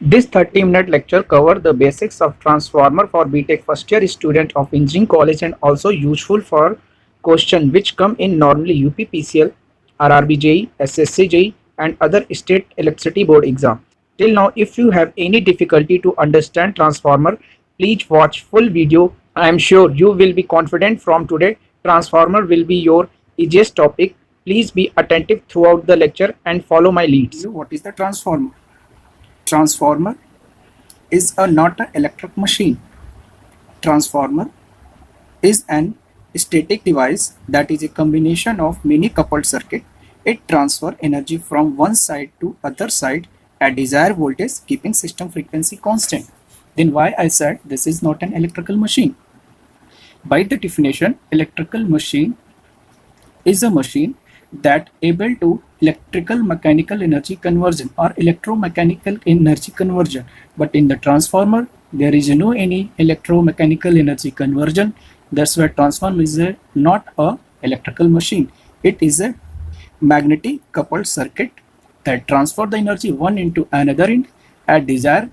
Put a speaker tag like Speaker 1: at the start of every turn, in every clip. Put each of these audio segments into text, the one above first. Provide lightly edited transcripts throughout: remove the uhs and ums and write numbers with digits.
Speaker 1: This 30-minute lecture covers the basics of transformer for BTech first year student of engineering college and also useful for question which come in normally UPPCL, RRB JEE, SSC JEE and other state electricity board exam. Till now, if you have any difficulty to understand transformer, please watch full video. I am sure you will be confident from today. Transformer will be your easiest topic. Please be attentive throughout the lecture and follow my leads. What is the transformer? Transformer is not an electric machine. Transformer is an static device that is a combination of many coupled circuits. It transfers energy from one side to other side at desired voltage, keeping system frequency constant. Then why I said this is not an electrical machine? By the definition, electrical machine is a machine that able to electrical mechanical energy conversion or electromechanical energy conversion, but in the transformer there is no any electromechanical energy conversion. That's why transformer is not a electrical machine. It is a magnetic coupled circuit that transfer the energy one into another end at desired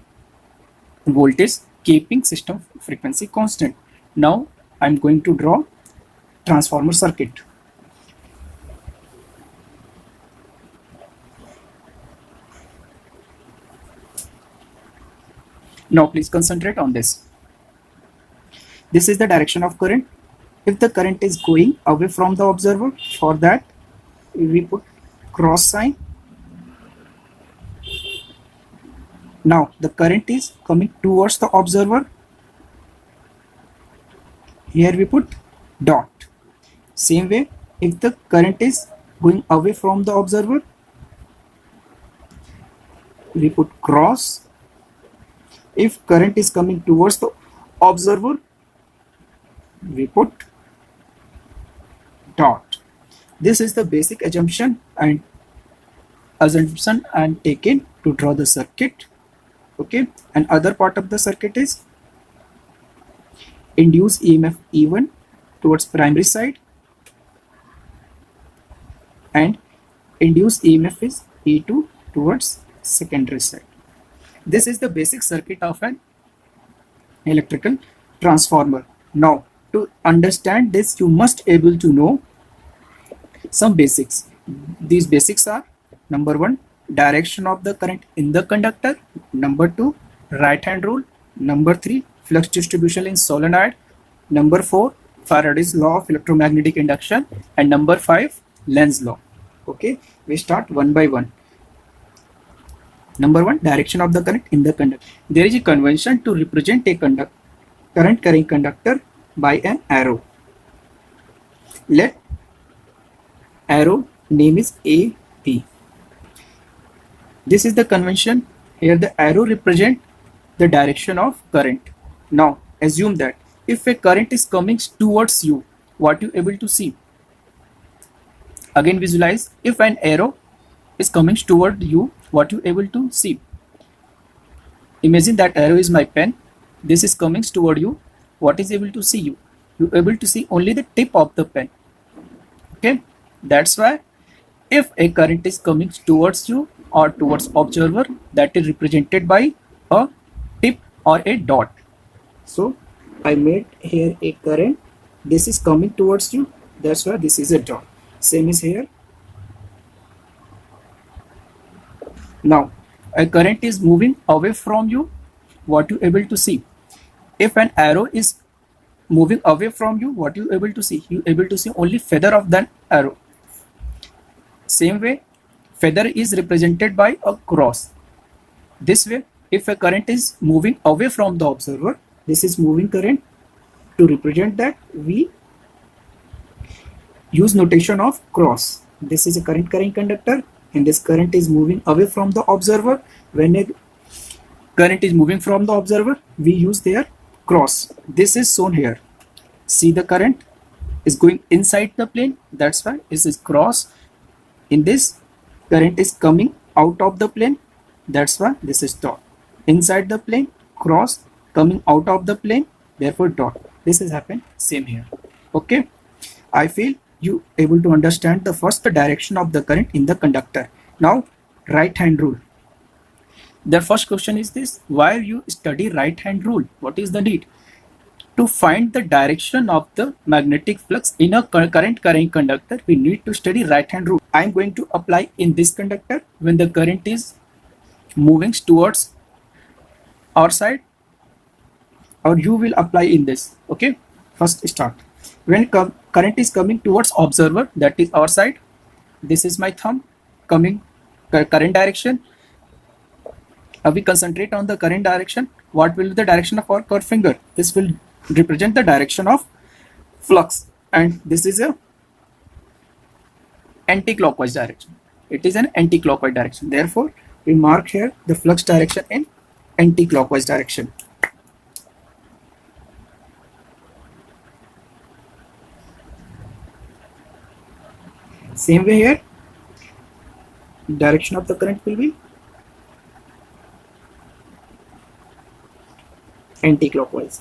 Speaker 1: voltage, keeping system frequency constant. Now I'm going to draw transformer circuit. Now please concentrate on this. This is the direction of current. If the current is going away from the observer, for that we put cross sign. Now the current is coming towards the observer. Here we put dot. Same way, if the current is going away from the observer, we put cross. If current is coming towards the observer, we put dot. This is the basic assumption and taken to draw the circuit. Okay, and other part of the circuit is induced EMF E1 towards primary side and induced EMF is E2 towards secondary side. This is the basic circuit of an electrical transformer. Now to understand this you must able to know some basics. These basics are: number 1, direction of the current in the conductor; number 2, right hand rule; number 3, flux distribution in solenoid; number 4, Faraday's law of electromagnetic induction; and number 5, Lenz's law. Okay, we start one by one. Number 1, direction of the current in the conductor. There is a convention to represent a current carrying conductor by an arrow. Let arrow name is AB. This is the convention. Here the arrow represent the direction of current. Now assume that if a current is coming towards you, what you able to see? Again visualize, if an arrow is coming toward you, what you able to see? Imagine that arrow is my pen. This is coming toward you. What is able to see you? You able to see only the tip of the pen. Okay, that's why if a current is coming towards you or towards observer, that is represented by a tip or a dot. So I made here a current. This is coming towards you. That's why this is a dot. Same is here. Now a current is moving away from you. What you able to see? If an arrow is moving away from you, what you able to see? You able to see only feather of that arrow. Same way, feather is represented by a cross. This way, if a current is moving away from the observer, this is moving current. To represent that, we use notation of cross. This is a current carrying conductor and this current is moving away from the observer. When a current is moving from the observer, we use their cross. This is shown here. See, the current is going inside the plane. That's why this is cross. In this, current is coming out of the plane. That's why this is dot. Inside the plane, cross, coming out of the plane, therefore dot. This has happened same here. Okay, I feel you able to understand the first direction of the current in the conductor. Now right hand rule. Their first question is this: why you study right hand rule? What is the need? To find the direction of the magnetic flux in a current conductor, we need to study right hand rule. I am going to apply in this conductor when the current is moving towards our side, or you will apply in this. Okay, first start. When current is coming towards observer, that is our side, this is my thumb coming current direction. We concentrate on the current direction. What will be the direction of our curved finger? This will represent the direction of flux, and this is a anti-clockwise direction. It is an anti-clockwise direction. Therefore, we mark here the flux direction in anti-clockwise direction. Same way here, direction of the current will be anti-clockwise.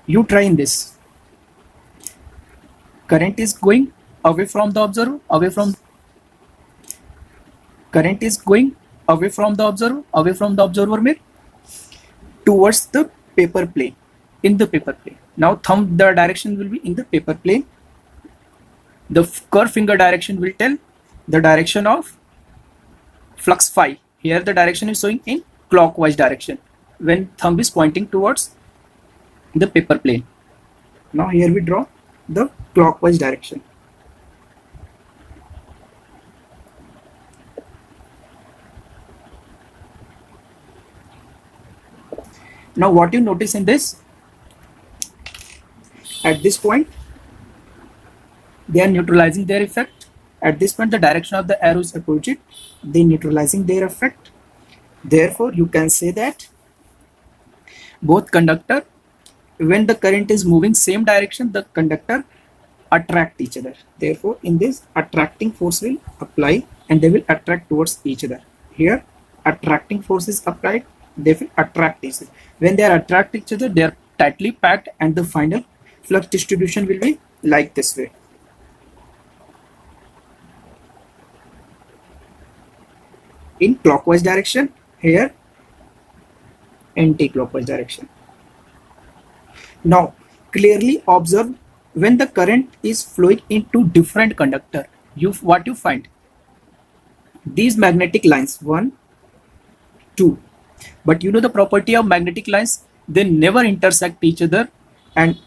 Speaker 1: You try in this. Current is going away from the observer, current is going away from the observer mirror towards the paper plane, in the paper plane. Now thumb, the direction will be in the paper plane. The curved finger direction will tell the direction of flux phi. Here the direction is showing in clockwise direction when thumb is pointing towards the paper plane. Now here we draw the clockwise direction. Now what you notice in this, at this point they are neutralizing their effect. At this point the direction of the arrow is opposite, they neutralizing their effect. Therefore you can say that both conductor, when the current is moving same direction, the conductor attract each other. Therefore in this, attracting force will apply and they will attract towards each other. Here attracting force is applied, they will attract each other. When they are attract each other, they are tightly packed and the final flux distribution will be like this way. In clockwise direction, here anti-clockwise direction. Now clearly observe, when the current is flowing into different conductor, what you find, these magnetic lines 1, 2, but you know the property of magnetic lines, they never intersect each other, and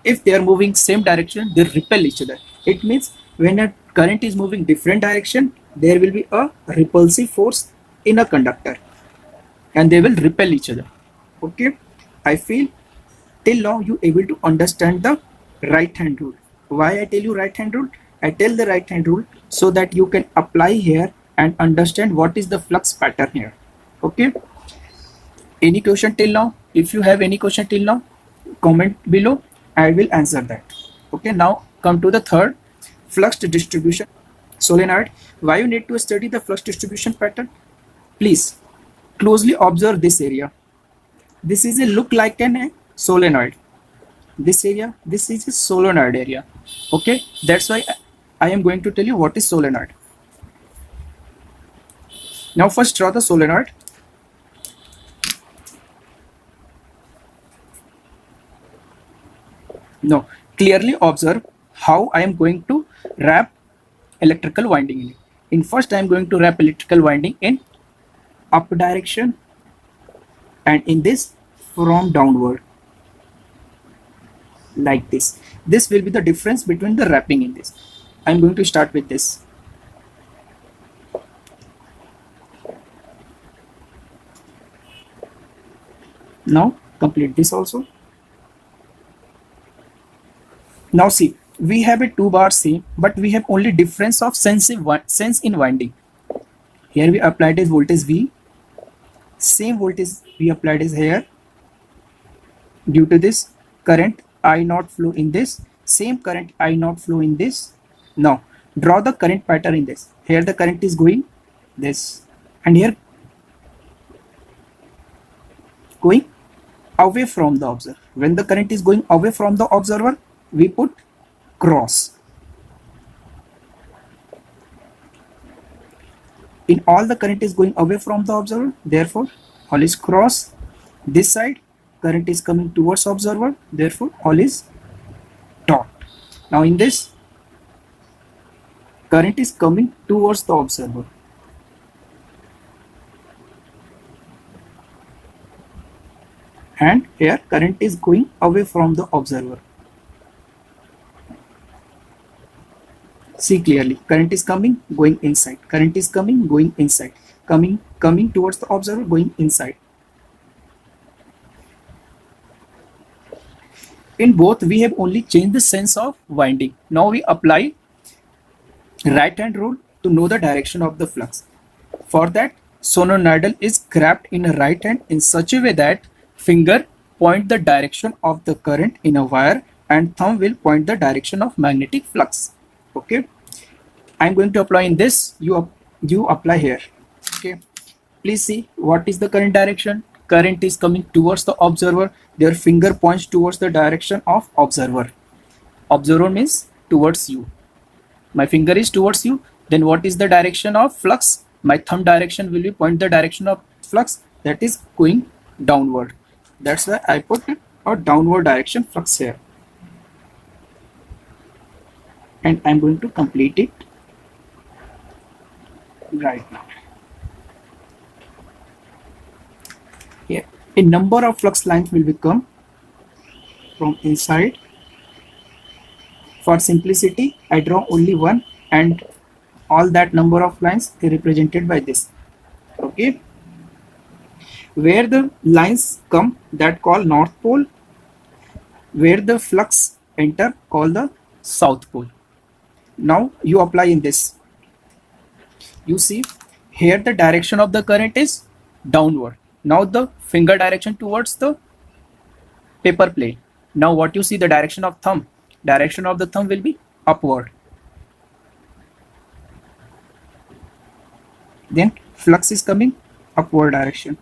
Speaker 1: if they are moving same direction, they repel each other. It means when a current is moving different direction, there will be a repulsive force in a conductor and they will repel each other. Okay, I feel till now you able to understand the right hand rule. Why I tell you right hand rule? I tell the right hand rule so that you can apply here and understand what is the flux pattern here. Okay, any question till now? If you have any question till now, comment below, I will answer that. Okay, now come to the third, flux distribution solenoid. Why you need to study the flux distribution pattern? Please closely observe this area. This is a look like a solenoid. This area, this is a solenoid area. Okay, that's why I am going to tell you what is solenoid. Now first draw the solenoid. Now clearly observe how I am going to wrap electrical winding in it. In first I am going to wrap electrical winding in up direction and in this from downward, like this. This will be the difference between the wrapping in this. I am going to start with this. Now complete this also. Now see, we have a 2 bar same, but we have only difference of sense in winding. Here we applied is voltage V, same voltage we applied is here. Due to this, current I not flow in this, same current I not flow in this. Now draw the current pattern in this. Here the current is going this, and here going away from the observer. When the current is going away from the observer, we put cross. In all, the current is going away from the observer, therefore all is cross. This side current is coming towards observer, therefore all is dot. Now in this, current is coming towards the observer, and here current is going away from the observer. See clearly, current is coming, going inside, current is coming, going inside, coming towards the observer, going inside. In both, we have only changed the sense of winding. Now we apply right hand rule to know the direction of the flux. For that, solenoidal is grabbed in a right hand in such a way that finger point the direction of the current in a wire and thumb will point the direction of magnetic flux. Okay, I'm going to apply in this, you apply here. Okay, please see what is the current direction. Current is coming towards the observer, their finger points towards the direction of observer. Observer means towards you, my finger is towards you, then what is the direction of flux? My thumb direction will be point the direction of flux, that is going downward. That's why I put a downward direction flux here. And I'm going to complete it right now. Here, a number of flux lines will become from inside. For simplicity, I draw only one, and all that number of lines are represented by this. Okay, where the lines come, that call north pole, where the flux enter, call the south pole. Now you apply in this. You see here the direction of the current is downward. Now the finger direction towards the paper plate. Now what you see, the direction of thumb. Direction of the thumb will be upward. Then flux is coming upward direction.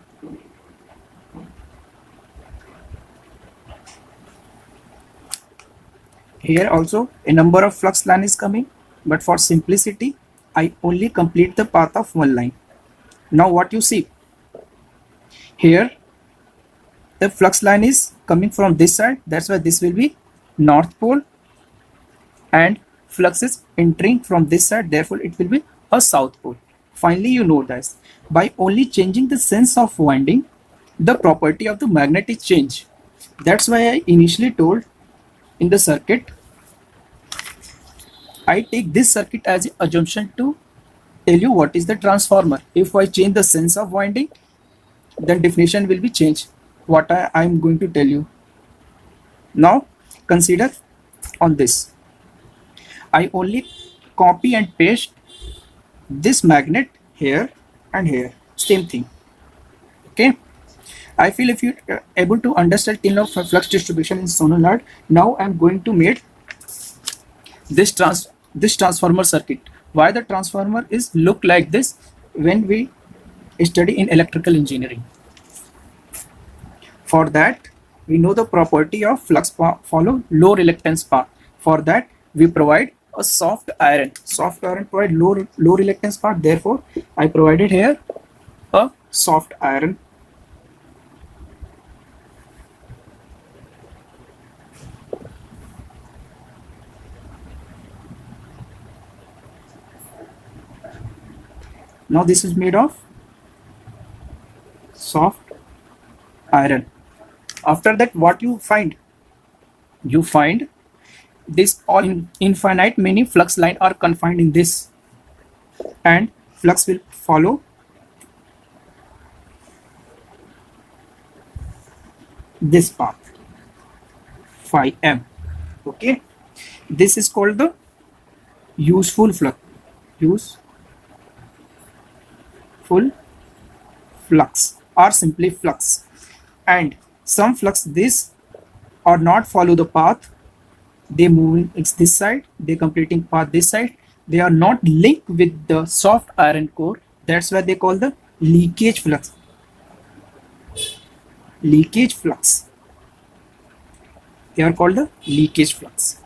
Speaker 1: Here also a number of flux line is coming, but for simplicity I only complete the path of one line. Now what you see here, the flux line is coming from this side, that's why this will be north pole, and flux is entering from this side, therefore it will be a south pole. Finally, you know this by only changing the sense of winding, the property of the magnet is changed. That's why I initially told in the circuit, I take this circuit as an assumption to tell you what is the transformer. If I change the sense of winding, then definition will be changed. What I am going to tell you. Now consider on this. I only copy and paste this magnet here and here. Same thing. Okay. I feel if you are able to understand till now flux distribution in solenoid, now I am going to make this transformer circuit. Why the transformer is look like this when we study in electrical engineering. For that, we know the property of flux follow low reluctance path. For that, we provide a soft iron. Soft iron provide low reluctance path. Therefore, I provided here a soft iron. Now this is made of soft iron. After that, what you find? You find this all infinite many flux line are confined in this, and flux will follow this path phi m. Okay, this is called the useful flux. Useful flux or simply flux. And some flux this or not follow the path, they moving it's this side, they completing path this side, they are not linked with the soft iron core. That's why they call the leakage flux. Leakage flux, they are called the leakage flux.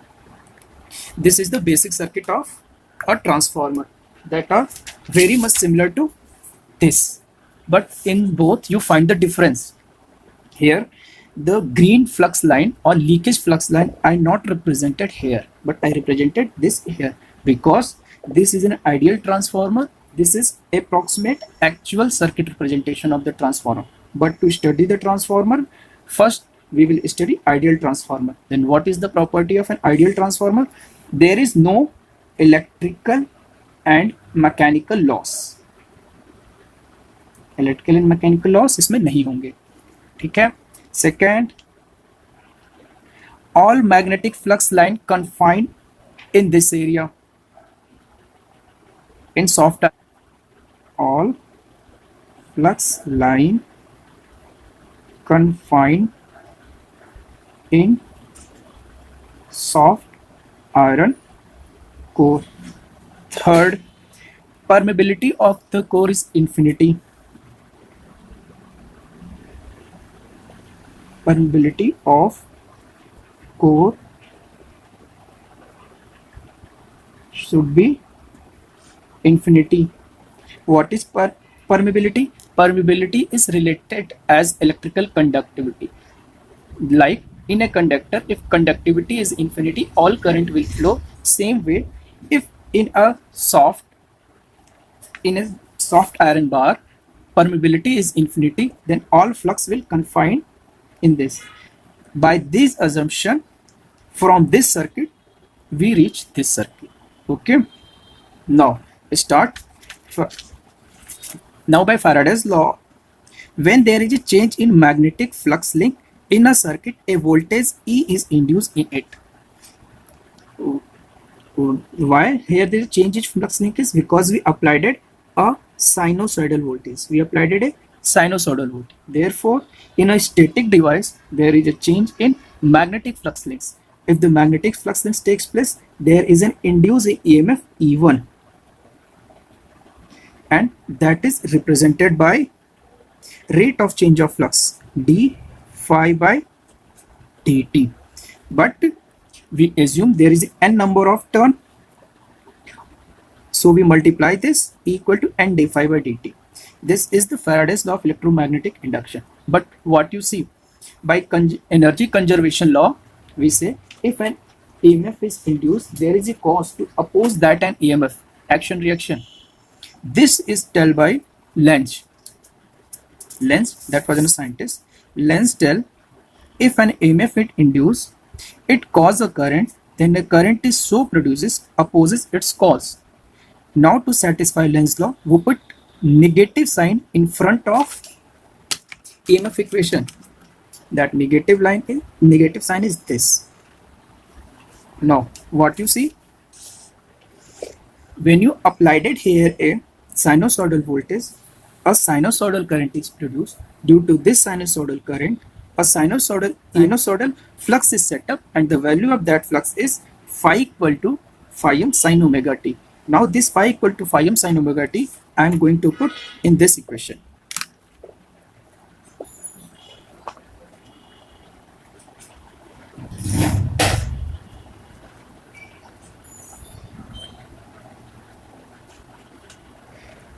Speaker 1: This is the basic circuit of a transformer, that are very much similar to this, but in both you find the difference. Here the green flux line or leakage flux line I not represented here, but I represented this here because this is an ideal transformer. This is approximate actual circuit representation of the transformer. But to study the transformer, first we will study ideal transformer. Then what is the property of an ideal transformer? There is no electrical and mechanical loss, electrical and mechanical loss इसमें नहीं होंगे, ठीक है. Second, all magnetic flux line confined in this area in soft, all flux line confined in soft iron core. Third, permeability of the core is infinity. Permeability of core should be infinity. What is permeability? Permeability is related as electrical conductivity. Like in a conductor, if conductivity is infinity, all current will flow. Same way, if in a soft iron bar, permeability is infinity, then all flux will confine in this. By this assumption, from this circuit we reach this circuit. Okay, now start. Now by Faraday's law, when there is a change in magnetic flux link in a circuit, a voltage E is induced in it. Why here there is change in flux link is because we applied it a sinusoidal voltage. We applied it a sinusoidal voltage. Therefore, in a static device, there is a change in magnetic flux links. If the magnetic flux links takes place, there is an induced EMF E1. And that is represented by rate of change of flux d phi by dt. But we assume there is n number of turn, so we multiply this equal to n d phi by dt. This is the Faraday's law of electromagnetic induction. But what you see, by energy conservation law, we say if an EMF is induced, there is a cause to oppose that an EMF, action reaction. This is told by Lenz. Lenz, that was a scientist. Lenz tell if an EMF is induced, it causes a current, then the current is so produces opposes its cause. Now to satisfy Lenz's law, we put negative sign in front of EMF equation. That negative sign is this. Now what you see, when you applied it here a sinusoidal voltage, a sinusoidal current is produced. Due to this sinusoidal current, a sinusoidal flux is set up, and the value of that flux is phi equal to phi m sin omega t. Now this phi equal to phi m sin omega t I am going to put in this equation.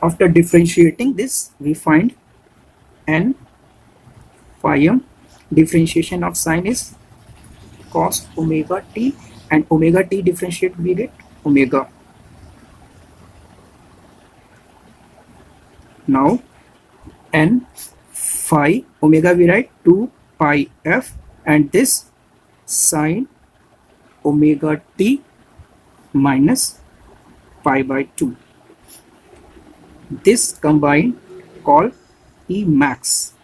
Speaker 1: After differentiating this, we find n phi m. Differentiation of sine is cos omega t, and omega t differentiate we get omega. Now n phi omega we write 2 pi f, and this sine omega t minus pi by 2. This combined called E max.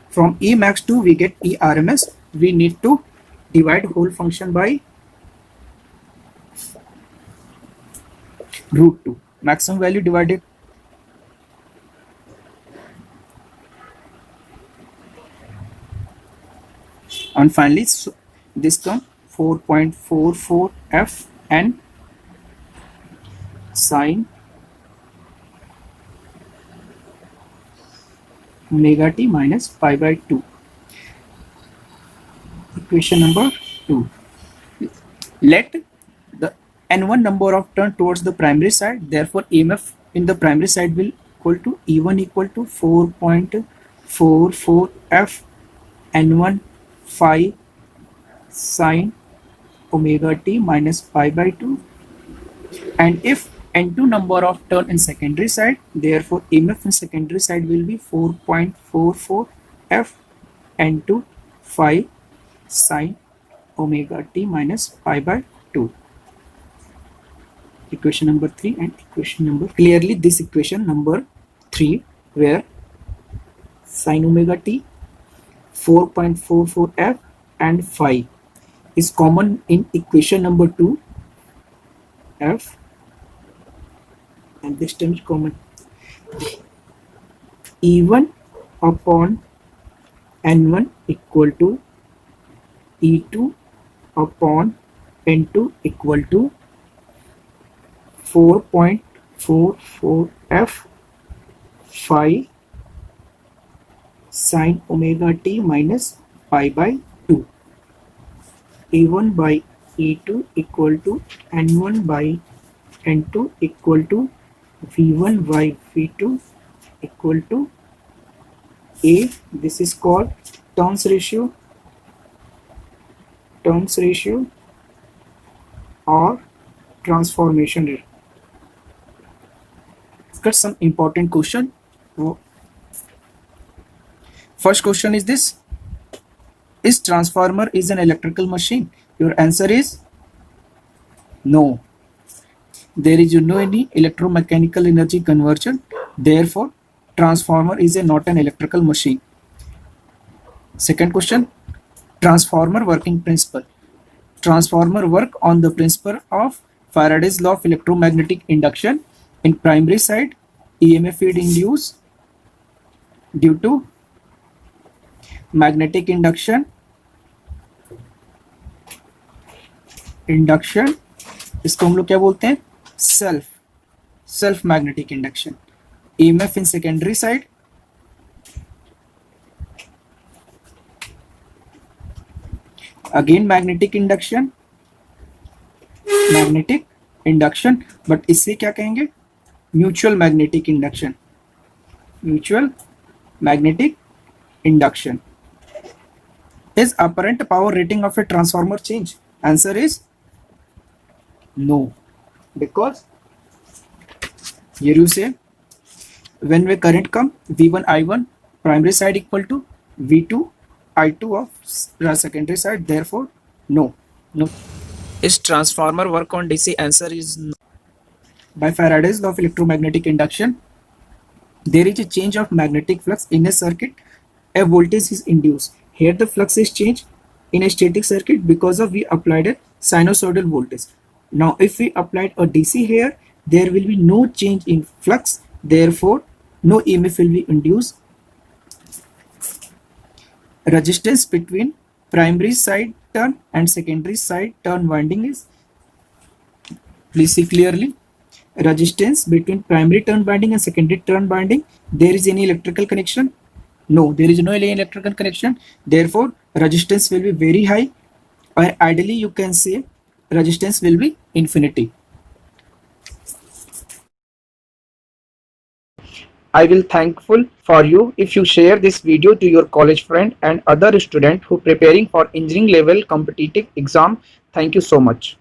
Speaker 1: From E max to we get E RMS. We need to divide whole function by root 2. Maximum value divided. And finally, so this comes 4.44 f n sine omega t minus pi by 2. Equation number 2. Let the n1 number of turn towards the primary side, therefore EMF in the primary side will equal to E1 equal to 4.44 f n1 phi sine omega t minus pi by 2. And if n2 number of turn in secondary side, therefore EMF in secondary side will be 4.44 f n2 phi sine omega t minus pi by 2. Equation number 3 and equation number, clearly this equation number 3 where sine omega t 4.44 f and phi is common in equation number 2 f, and this term is common. E1 upon n1 equal to E2 upon n2 equal to 4.44 f phi sine omega t minus pi by 2. E1 by E2 equal to n1 by n2 equal to V1 by V2 equal to A. This is called turns ratio or transformation rate. Let's get some important question. First question is this: is transformer is an electrical machine? Your answer is no. There is no any electromechanical energy conversion, therefore transformer is not an electrical machine. Second question: transformer working principle. Transformer work on the principle of Faraday's law of electromagnetic induction. In primary side, EMF is induced due to magnetic induction इसको हम लोग क्या बोलते हैं? Self magnetic induction. EMF in secondary side, again magnetic induction, but इससे क्या कहेंगे? Mutual magnetic induction. Is apparent power rating of a transformer change? Answer is no, because here you say when the current come V1 I1 primary side equal to V2 I2 of secondary side, therefore no. Is transformer work on DC? Answer is no. By Faraday's law of electromagnetic induction, there is a change of magnetic flux in a circuit. A voltage is induced. Here the flux is changed in a static circuit because of we applied a sinusoidal voltage. Now if we applied a DC here, there will be no change in flux, therefore no EMF will be induced. Resistance between primary side turn and secondary side turn winding is, please see clearly, resistance between primary turn winding and secondary turn winding, there is any electrical connection? No, there is no electrical connection, therefore resistance will be very high, or ideally you can say resistance will be infinity. I will thankful for you if you share this video to your college friend and other student who preparing for engineering level competitive exam. Thank you so much.